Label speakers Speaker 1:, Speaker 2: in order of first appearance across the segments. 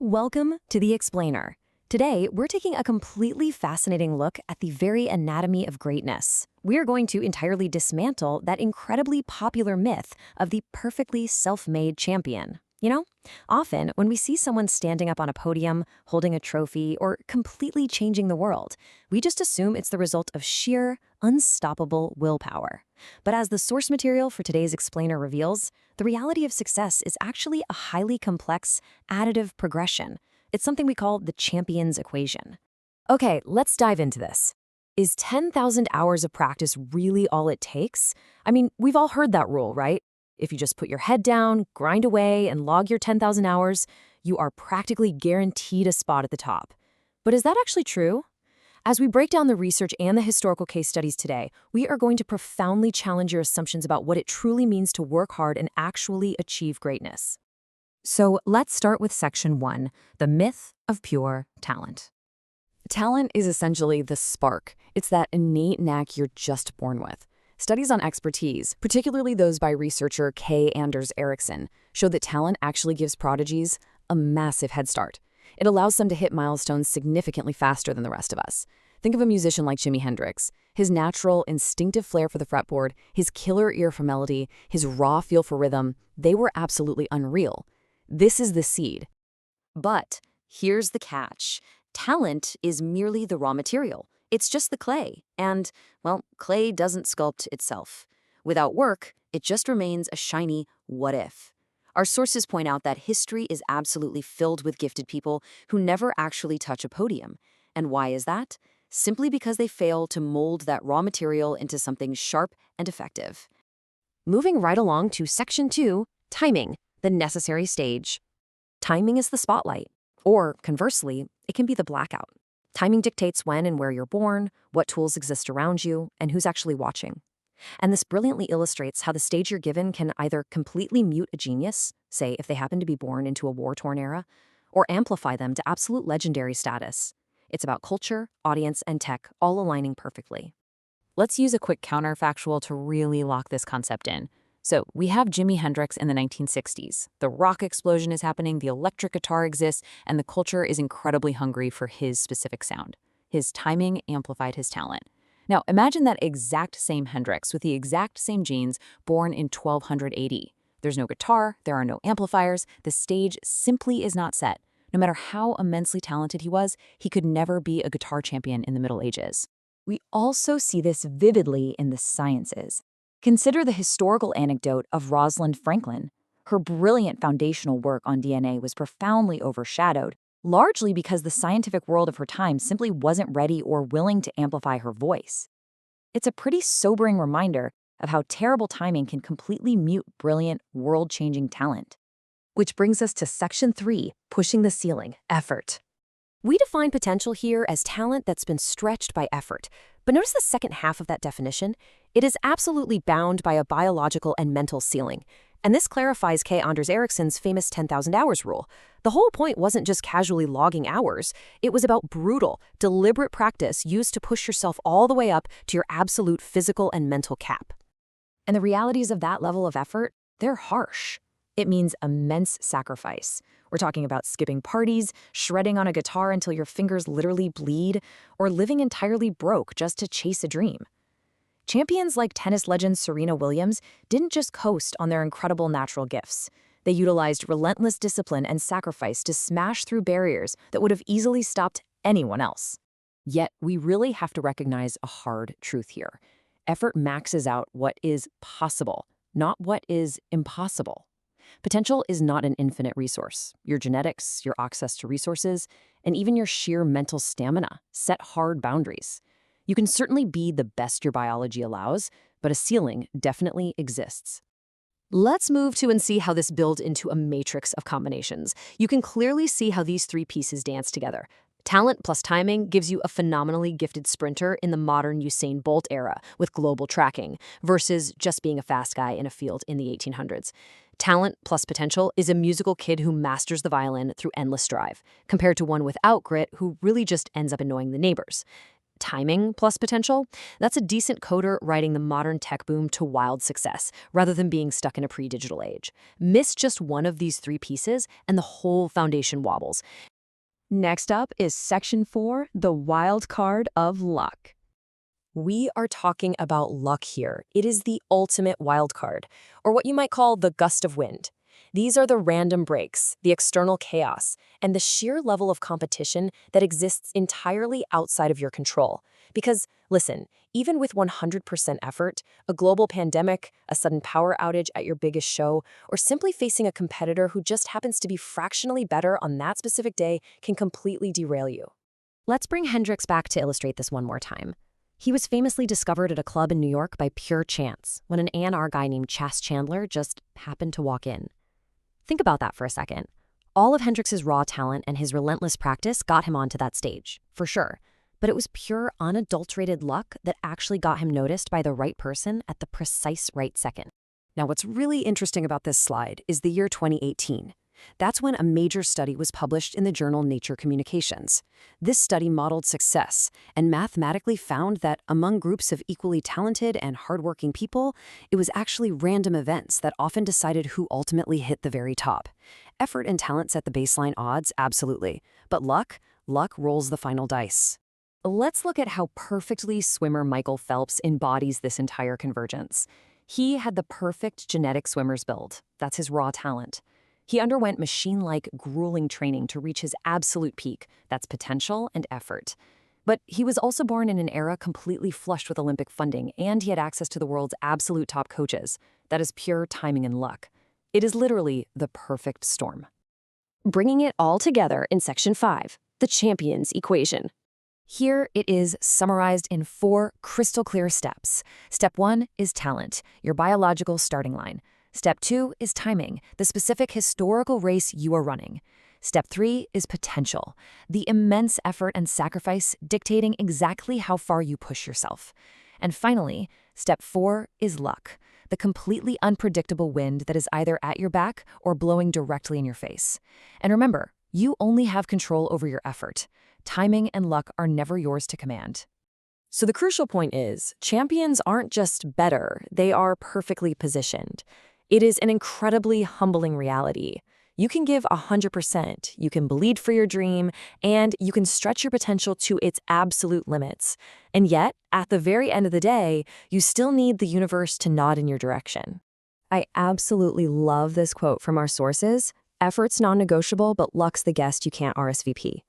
Speaker 1: Welcome to The Explainer. Today, we're taking a completely fascinating look at the very anatomy of greatness. We are going to entirely dismantle that incredibly popular myth of the perfectly self-made champion. Often when we see someone standing up on a podium, holding a trophy, or completely changing the world, we just assume it's the result of sheer, unstoppable willpower. But as the source material for today's explainer reveals, the reality of success is actually a highly complex, additive progression. It's something we call the champion's equation. Okay, let's dive into this. Is 10,000 hours of practice really all it takes? I mean, we've all heard that rule, right? If you just put your head down, grind away, and log your 10,000 hours, you are practically guaranteed a spot at the top. But is that actually true? As we break down the research and the historical case studies today, we are going to profoundly challenge your assumptions about what it truly means to work hard and actually achieve greatness. So let's start with section 1, the myth of pure talent.
Speaker 2: Talent is essentially the spark. It's that innate knack you're just born with. Studies on expertise, particularly those by researcher K. Anders Ericsson, show that talent actually gives prodigies a massive head start. It allows them to hit milestones significantly faster than the rest of us. Think of a musician like Jimi Hendrix. His natural, instinctive flair for the fretboard, his killer ear for melody, his raw feel for rhythm, they were absolutely unreal. This is the seed.
Speaker 1: But here's the catch. Talent is merely the raw material. It's just the clay. And, well, clay doesn't sculpt itself. Without work, it just remains a shiny what if. Our sources point out that history is absolutely filled with gifted people who never actually touch a podium. And why is that? Simply because they fail to mold that raw material into something sharp and effective. Moving right along to section 2, timing, the necessary stage. Timing is the spotlight. Or, conversely, it can be the blackout. Timing dictates when and where you're born, what tools exist around you, and who's actually watching. And this brilliantly illustrates how the stage you're given can either completely mute a genius, say if they happen to be born into a war-torn era, or amplify them to absolute legendary status. It's about culture, audience, and tech all aligning perfectly.
Speaker 2: Let's use a quick counterfactual to really lock this concept in. So we have Jimi Hendrix in the 1960s. The rock explosion is happening, the electric guitar exists, and the culture is incredibly hungry for his specific sound. His timing amplified his talent. Now, imagine that exact same Hendrix with the exact same genes born in 1280. There's no guitar, there are no amplifiers, the stage simply is not set. No matter how immensely talented he was, he could never be a guitar champion in the Middle Ages.
Speaker 3: We also see this vividly in the sciences. Consider the historical anecdote of Rosalind Franklin. Her brilliant foundational work on DNA was profoundly overshadowed, largely because the scientific world of her time simply wasn't ready or willing to amplify her voice. It's a pretty sobering reminder of how terrible timing can completely mute brilliant, world-changing talent. Which brings us to section 3, pushing the ceiling, effort.
Speaker 1: We define potential here as talent that's been stretched by effort. But notice the second half of that definition. It is absolutely bound by a biological and mental ceiling. And this clarifies K. Anders Ericsson's famous 10,000 hours rule. The whole point wasn't just casually logging hours. It was about brutal, deliberate practice used to push yourself all the way up to your absolute physical and mental cap. And the realities of that level of effort, they're harsh. It means immense sacrifice. We're talking about skipping parties, shredding on a guitar until your fingers literally bleed, or living entirely broke just to chase a dream. Champions like tennis legend Serena Williams didn't just coast on their incredible natural gifts. They utilized relentless discipline and sacrifice to smash through barriers that would have easily stopped anyone else. Yet, we really have to recognize a hard truth here. Effort maxes out what is possible, not what is impossible. Potential is not an infinite resource. Your genetics, your access to resources, and even your sheer mental stamina set hard boundaries. You can certainly be the best your biology allows, but a ceiling definitely exists. Let's move to and see how this builds into a matrix of combinations. You can clearly see how these three pieces dance together. Talent plus timing gives you a phenomenally gifted sprinter in the modern Usain Bolt era with global tracking versus just being a fast guy in a field in the 1800s. Talent plus potential is a musical kid who masters the violin through endless drive, compared to one without grit who really just ends up annoying the neighbors. Timing plus potential, that's a decent coder riding the modern tech boom to wild success, rather than being stuck in a pre-digital age. Miss just one of these three pieces, and the whole foundation wobbles. Next up is Section 4, the wild card of luck. We are talking about luck here. It is the ultimate wild card, or what you might call the gust of wind. These are the random breaks, the external chaos, and the sheer level of competition that exists entirely outside of your control. Because, listen, even with 100% effort, a global pandemic, a sudden power outage at your biggest show, or simply facing a competitor who just happens to be fractionally better on that specific day can completely derail you. Let's bring Hendricks back to illustrate this one more time. He was famously discovered at a club in New York by pure chance, when an A&R guy named Chas Chandler just happened to walk in. Think about that for a second. All of Hendrix's raw talent and his relentless practice got him onto that stage, for sure. But it was pure, unadulterated luck that actually got him noticed by the right person at the precise right second. Now, what's really interesting about this slide is the year 2018. That's when a major study was published in the journal Nature Communications. This study modeled success and mathematically found that among groups of equally talented and hardworking people, it was actually random events that often decided who ultimately hit the very top. Effort and talent set the baseline odds, absolutely. But luck rolls the final dice. Let's look at how perfectly swimmer Michael Phelps embodies this entire convergence. He had the perfect genetic swimmer's build. That's his raw talent. He underwent machine-like, grueling training to reach his absolute peak. That's potential and effort. But he was also born in an era completely flushed with Olympic funding, and he had access to the world's absolute top coaches. That is pure timing and luck. It is literally the perfect storm. Bringing it all together in Section 5, the champion's equation. Here it is summarized in 4 crystal-clear steps. Step 1 is talent, your biological starting line. Step 2 is timing, the specific historical race you are running. Step 3 is potential, the immense effort and sacrifice dictating exactly how far you push yourself. And finally, Step 4 is luck, the completely unpredictable wind that is either at your back or blowing directly in your face. And remember, you only have control over your effort. Timing and luck are never yours to command. So the crucial point is, champions aren't just better, they are perfectly positioned. It is an incredibly humbling reality. You can give 100%, you can bleed for your dream, and you can stretch your potential to its absolute limits. And yet, at the very end of the day, you still need the universe to nod in your direction. I absolutely love this quote from our sources. Effort's non-negotiable, but luck's the guest you can't RSVP.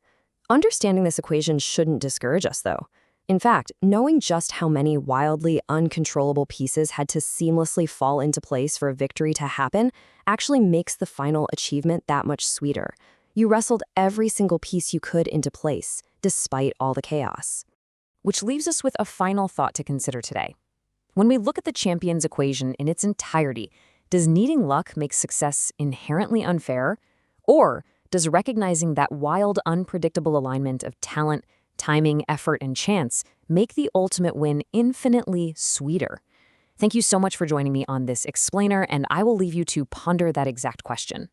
Speaker 1: Understanding this equation shouldn't discourage us, though. In fact, knowing just how many wildly uncontrollable pieces had to seamlessly fall into place for a victory to happen actually makes the final achievement that much sweeter. You wrestled every single piece you could into place, despite all the chaos. Which leaves us with a final thought to consider today. When we look at the champion's equation in its entirety, does needing luck make success inherently unfair? Or does recognizing that wild, unpredictable alignment of talent, timing, effort, and chance make the ultimate win infinitely sweeter? Thank you so much for joining me on this explainer, and I will leave you to ponder that exact question.